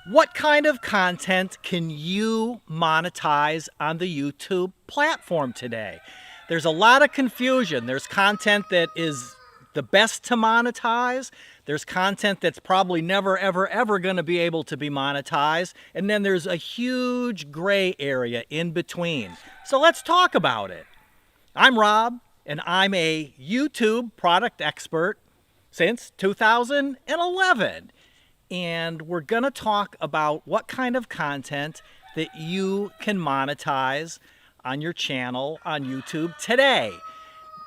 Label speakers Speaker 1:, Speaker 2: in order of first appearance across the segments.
Speaker 1: What kind of content can you monetize on the YouTube platform today? There's a lot of confusion. There's content that is the best to monetize. There's content that's probably never, ever, ever going to be able to be monetized. And then there's a huge gray area in between. So let's talk about it. I'm Rob, and I'm a YouTube product expert since 2011. And we're going to talk about what kind of content that you can monetize on your channel on YouTube today.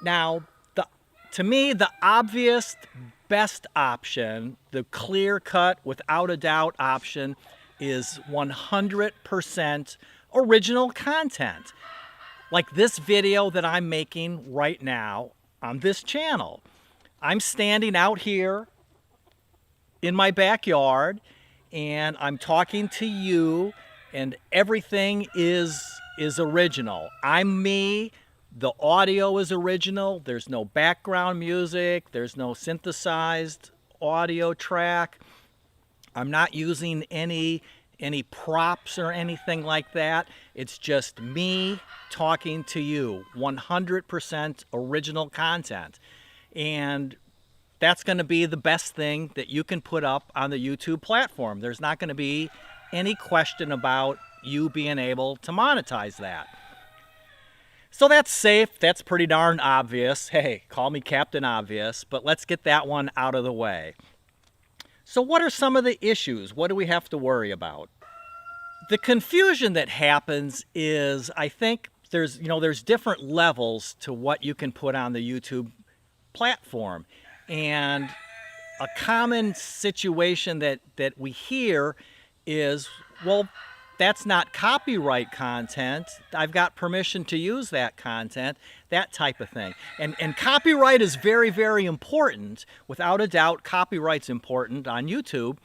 Speaker 1: Now, to me, the obvious best option, the clear-cut, without a doubt option, is 100% original content. Like this video that I'm making right now on this channel. I'm standing out here in my backyard and I'm talking to you, and everything is original. I'm me. The audio is original. There's no background music. There's no synthesized audio track. I'm not using any props or anything like that. It's just me talking to you. 100% original content. And that's going to be the best thing that you can put up on the YouTube platform. There's not going to be any question about you being able to monetize that. So that's safe. That's pretty darn obvious. Hey, call me Captain Obvious, but let's get that one out of the way. So what are some of the issues? What do we have to worry about? The confusion that happens is, I think there's different levels to what you can put on the YouTube platform. And a common situation that we hear is, well, that's not copyright content. I've got permission to use that content, that type of thing. And copyright is very, very important. Without a doubt, copyright's important on YouTube.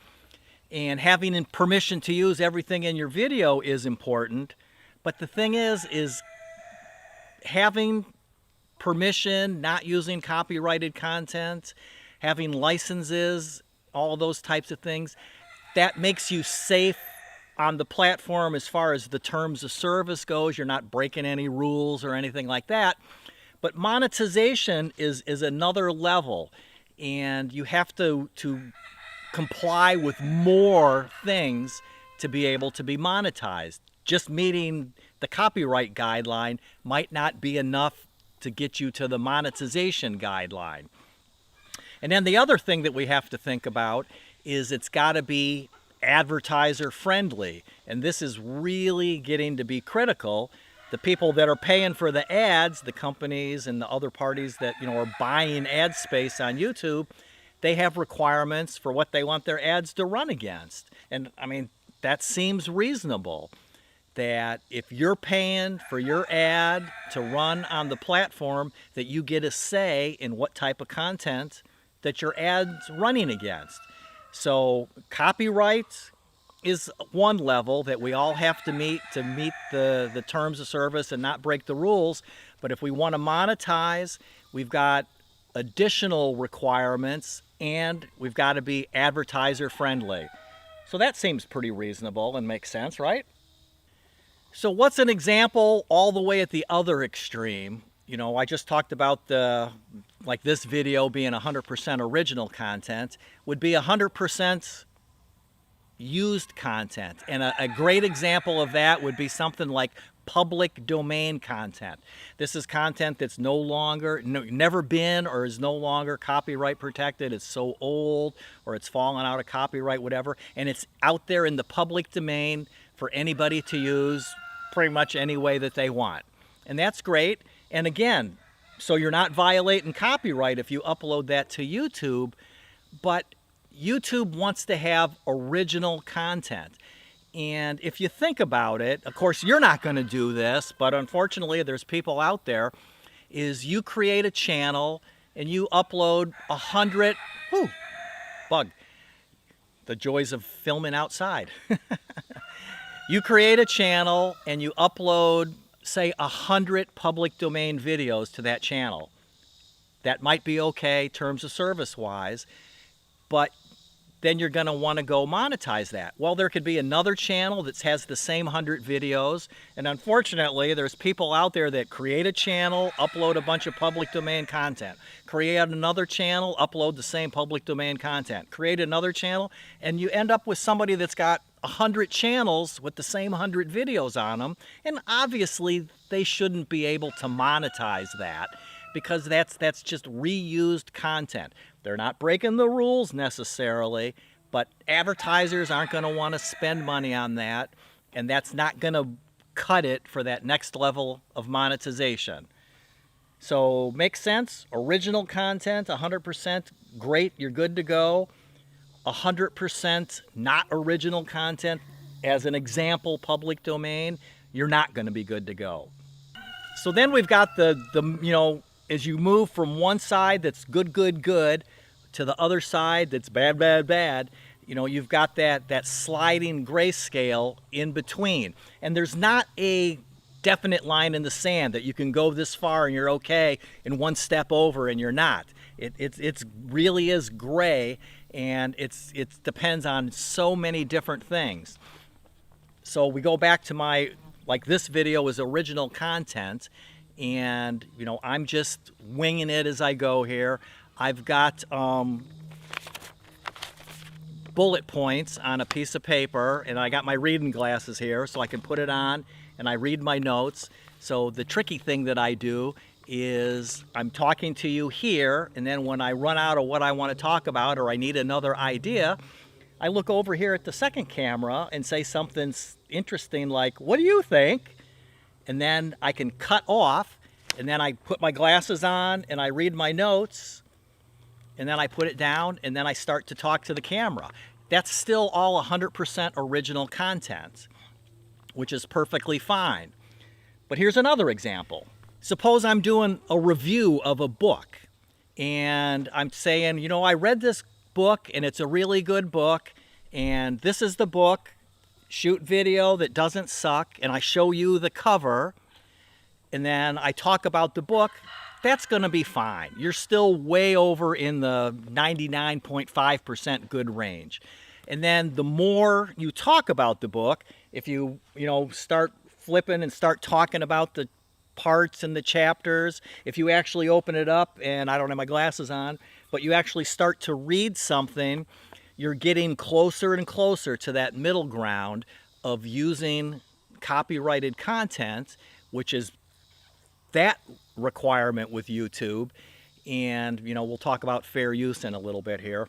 Speaker 1: And having permission to use everything in your video is important. But the thing is having permission, not using copyrighted content, having licenses, all those types of things, that makes you safe on the platform as far as the terms of service goes. You're not breaking any rules or anything like that. But monetization is another level, and you have to comply with more things to be able to be monetized. Just meeting the copyright guideline might not be enough to get you to the monetization guideline. And then the other thing that we have to think about is it's got to be advertiser friendly. And this is really getting to be critical. The people that are paying for the ads, the companies and the other parties that are buying ad space on YouTube, they have requirements for what they want their ads to run against. And I mean, that seems reasonable. That if you're paying for your ad to run on the platform, that you get a say in what type of content that your ad's running against. So copyright is one level that we all have to meet the terms of service and not break the rules. But if we want to monetize, we've got additional requirements, and we've got to be advertiser friendly. So that seems pretty reasonable and makes sense, right? So what's an example all the way at the other extreme? I just talked about this video being 100% original content, would be 100% used content. And a great example of that would be something like public domain content. This is content that's never been or is no longer copyright protected. It's so old, or it's fallen out of copyright, whatever, and it's out there in the public domain for anybody to use pretty much any way that they want. And that's great. And again, so you're not violating copyright if you upload that to YouTube, but YouTube wants to have original content. And if you think about it, of course, you're not going to do this, but unfortunately, there's people out there, is you create a channel and you upload 100, bug, the joys of filming outside. You create a channel and you upload, say, 100 public domain videos to that channel. That might be okay terms of service wise, but then you're going to want to go monetize that. Well, there could be another channel that has the same 100 videos, and unfortunately, there's people out there that create a channel, upload a bunch of public domain content, create another channel, upload the same public domain content, create another channel, and you end up with somebody that's got 100 channels with the same 100 videos on them, and obviously they shouldn't be able to monetize that because that's just reused content. They're not breaking the rules necessarily, but advertisers aren't going to want to spend money on that, and that's not going to cut it for that next level of monetization. So, makes sense? Original content, 100% great, you're good to go. 100% not original content, as an example, public domain, you're not going to be good to go. So then we've got the as you move from one side that's good to the other side that's bad, you've got that sliding grayscale in between. And there's not a definite line in the sand that you can go this far and you're okay, and one step over and you're not. It really is gray, and it depends on so many different things. So we go back to this video is original content, and I'm just winging it as I go here. I've got bullet points on a piece of paper, and I got my reading glasses here so I can put it on and I read my notes. So the tricky thing that I do is I'm talking to you here, and then when I run out of what I want to talk about or I need another idea, I look over here at the second camera and say something interesting like, "What do you think?" And then I can cut off, and then I put my glasses on and I read my notes, and then I put it down, and then I start to talk to the camera. That's still all 100% original content, which is perfectly fine. But here's another example. Suppose I'm doing a review of a book, and I'm saying, I read this book, and it's a really good book, and this is the book, shoot video that doesn't suck, and I show you the cover, and then I talk about the book. That's going to be fine. You're still way over in the 99.5% good range. And then the more you talk about the book, if you start flipping and start talking about the parts and the chapters, if you actually open it up, and I don't have my glasses on, but you actually start to read something, you're getting closer and closer to that middle ground of using copyrighted content, which is that requirement with YouTube. And we'll talk about fair use in a little bit here.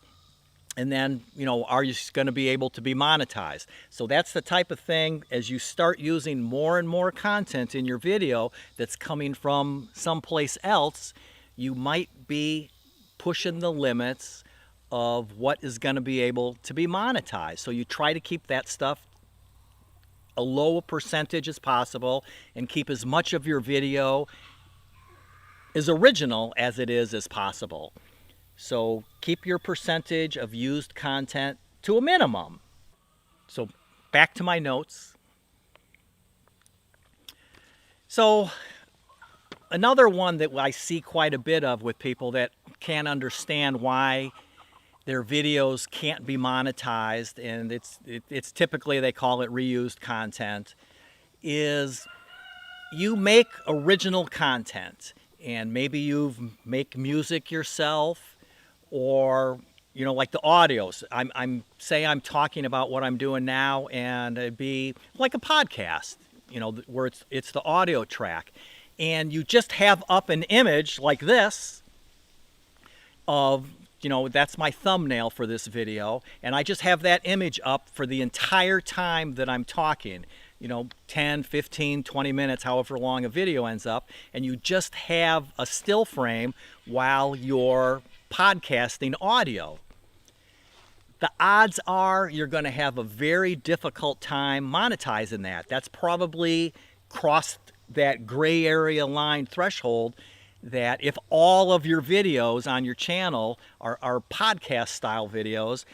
Speaker 1: And then are you going to be able to be monetized? So that's the type of thing, as you start using more and more content in your video that's coming from someplace else, you might be pushing the limits of what is going to be able to be monetized. So you try to keep that stuff a low percentage as possible and keep as much of your video as original as it is as possible. So keep your percentage of used content to a minimum. So back to my notes. So another one that I see quite a bit of with people that can't understand why their videos can't be monetized, and it's typically they call it reused content, is you make original content, and maybe you make music yourself, or like the audios. I'm talking about what I'm doing now, and it'd be like a podcast, where it's the audio track, and you just have up an image like this of that's my thumbnail for this video, and I just have that image up for the entire time that I'm talking, 10, 15, 20 minutes, however long a video ends up, and you just have a still frame while you're podcasting audio. The odds are you're going to have a very difficult time monetizing that. That's probably crossed that gray area line threshold, that if all of your videos on your channel are podcast style videos,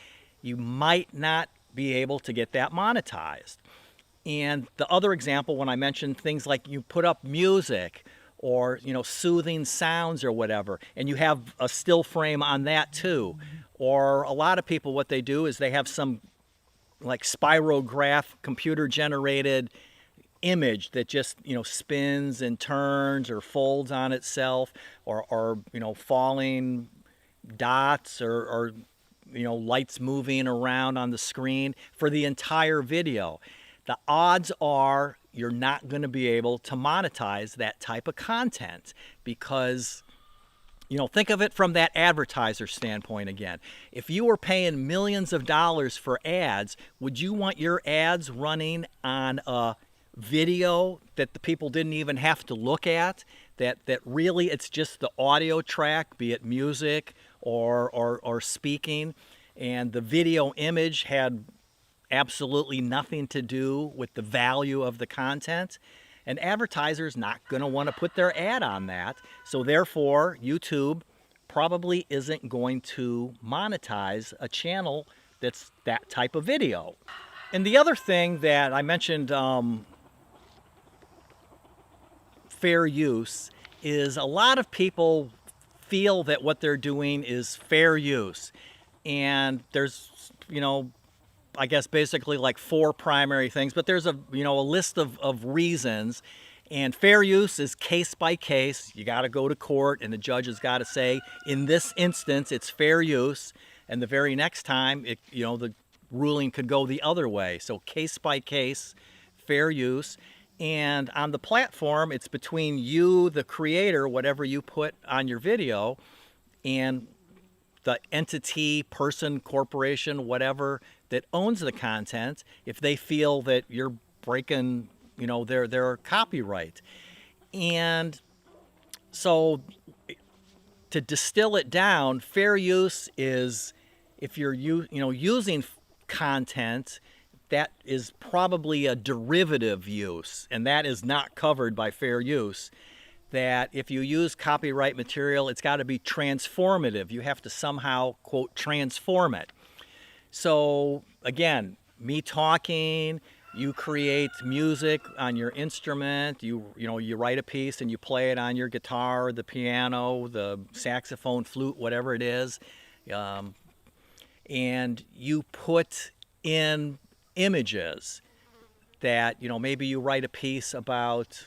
Speaker 1: you might not be able to get that monetized. And the other example, when I mentioned things like you put up music or soothing sounds or whatever, and you have a still frame on that too. Or a lot of people, what they do is they have some like spirograph computer generated image that just spins and turns or folds on itself, or falling dots, or lights moving around on the screen for the entire video. The odds are you're not going to be able to monetize that type of content because, think of it from that advertiser standpoint again. If you were paying millions of dollars for ads, would you want your ads running on a video that the people didn't even have to look at? That really it's just the audio track, be it music or speaking, and the video image had absolutely nothing to do with the value of the content. An advertiser's not going to want to put their ad on that, so therefore YouTube probably isn't going to monetize a channel that's that type of video. And the other thing that I mentioned, fair use, is a lot of people feel that what they're doing is fair use. And there's, I guess basically like 4 primary things, but there's a list of reasons. And fair use is case by case. You got to go to court and the judge has got to say, in this instance, it's fair use. And the very next time, the ruling could go the other way. So case by case, fair use. And on the platform, it's between you, the creator, whatever you put on your video, and the entity, person, corporation, whatever that owns the content, if they feel that you're breaking, their copyright. And so to distill it down, fair use is if you're using content that is probably a derivative use, and that is not covered by fair use. That if you use copyright material, it's got to be transformative. You have to somehow, quote, transform it. So again, me talking, you create music on your instrument, you write a piece and you play it on your guitar, the piano, the saxophone, flute, whatever it is, and you put in images that, maybe you write a piece about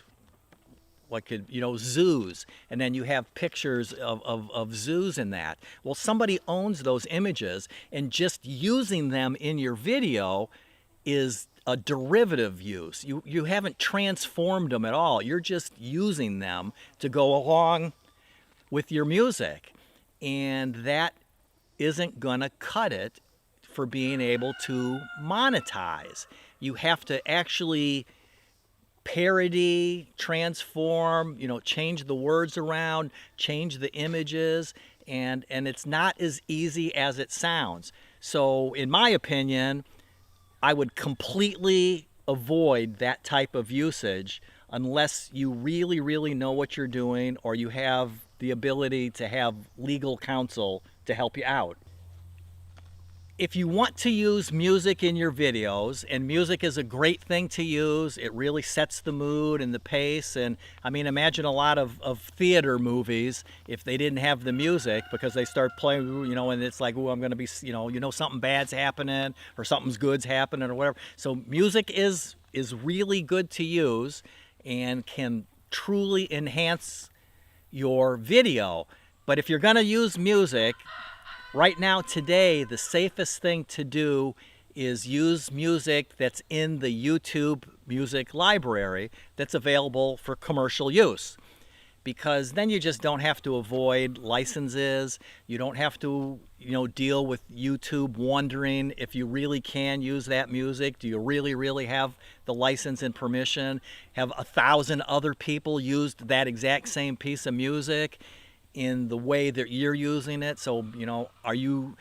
Speaker 1: zoos, and then you have pictures of zoos in that. Well, somebody owns those images, and just using them in your video is a derivative use. You haven't transformed them at all. You're just using them to go along with your music, and that isn't gonna cut it for being able to monetize. You have to actually parody, transform, change the words around, change the images, and it's not as easy as it sounds. So in my opinion, I would completely avoid that type of usage unless you really, really know what you're doing, or you have the ability to have legal counsel to help you out. If you want to use music in your videos, and music is a great thing to use, it really sets the mood and the pace. And I mean, imagine a lot of theater movies if they didn't have the music, because they start playing, and it's like, oh, I'm going to be, something bad's happening or something's good's happening or whatever. So music is really good to use and can truly enhance your video. But if you're going to use music, right now, today, the safest thing to do is use music that's in the YouTube music library that's available for commercial use. Because then you just don't have to avoid licenses. You don't have to, deal with YouTube wondering if you really can use that music. Do you really, really have the license and permission? Have 1,000 other people used that exact same piece of music in the way that you're using it? So, are you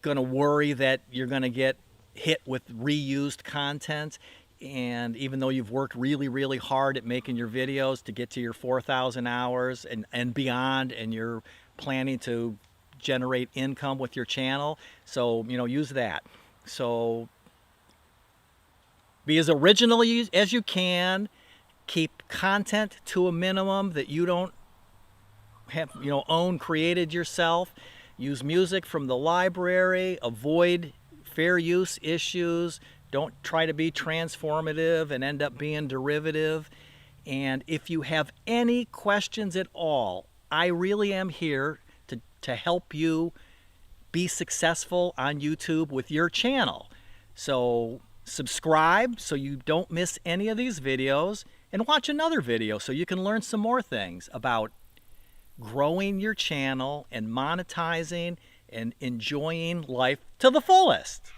Speaker 1: going to worry that you're going to get hit with reused content? And even though you've worked really, really hard at making your videos to get to your 4,000 hours and beyond, and you're planning to generate income with your channel, so, use that. So be as original as you can. Keep content to a minimum that you don't have, own, created yourself. Use music from the library. Avoid fair use issues. Don't try to be transformative and end up being derivative. And if you have any questions at all, I really am here to help you be successful on YouTube with your channel. So subscribe so you don't miss any of these videos, and watch another video so you can learn some more things about growing your channel and monetizing and enjoying life to the fullest.